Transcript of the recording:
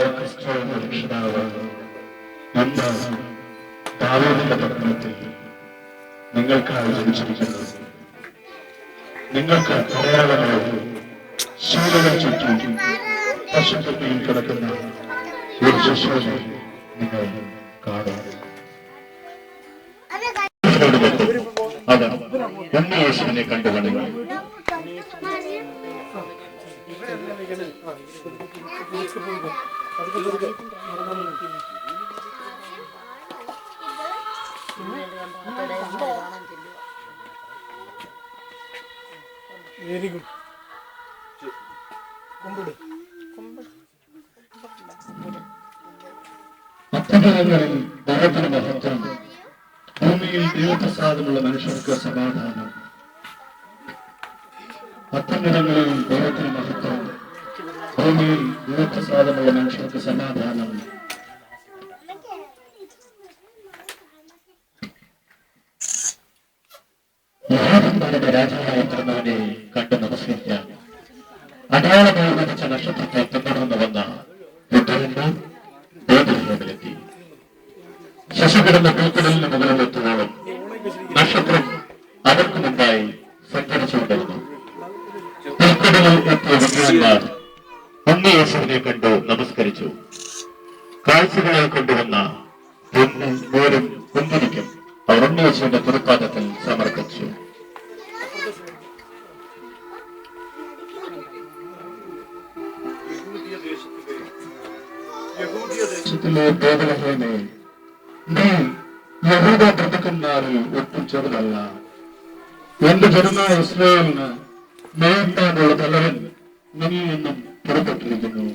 രക്ഷിതാവ് ഇന്ന് ദാവീദിന്റെ പട്ടണത്തിൽ നിങ്ങൾക്കായി ജനിച്ചിരിക്കുന്നത്. നിങ്ങൾക്ക് അടയാളങ്ങളെ ശീലകൾ ചുറ്റി പശുത്തൊട്ടിയിൽ കിടക്കുന്ന ഒരു ശിശുവിനെ നിങ്ങൾ കാണും. അവർ ഉണ്ണിയേശുവിനെ കണ്ടുവണങ്ങി. Very good. അത്ഭുതങ്ങളിൽ ദൈവത്തിന് മഹത്വം, ഭൂമിയിൽ ദൈവപ്രസാദമുള്ള മനുഷ്യർക്ക് സമാധാനം. അത്ഭുതങ്ങളിൽ ദൈവത്തിന് മഹത്വം, ഭൂമിയിൽ ദൈവപ്രസാദമുള്ള മനുഷ്യർക്ക് സമാധാനം. രാജാവായി പിറന്നവനെ കണ്ടു നമസ്കരിക്കാൻ അടയാളമായി വധിച്ച നക്ഷത്രത്തെ പിന്തുടർന്നു വന്ന ിലെത്തി. ശശി കിടന്ന പൂക്കടലിന് മുകളിലെത്തുവോളം നക്ഷത്രം അവർക്ക് മുമ്പായി സഞ്ചരിച്ചുകൊണ്ടിരുന്നു. പൂക്കടലിൽ എത്തിയ വിദ്വാൻമാർ ഉണ്ണിയേശുവിനെ കണ്ടു നമസ്കരിച്ചു. കാഴ്ചകളായി കൊണ്ടുവന്ന മോരും കുന്തിരിക്കും അവർ ഉണ്ണിയേശുവിന്റെ പുറപ്പാദത്തിൽ സമർപ്പിച്ചു. നീ യഹൂദ പ്രഭുക്കന്മാരിൽ ഒട്ടും ചെറുതല്ല. എന്റെ ജനമായ ഇസ്രായേലിന് നയിക്കാനുള്ള തലവൻ നിന്നിൽ നിന്നും പുറപ്പെട്ടിരിക്കുന്നു.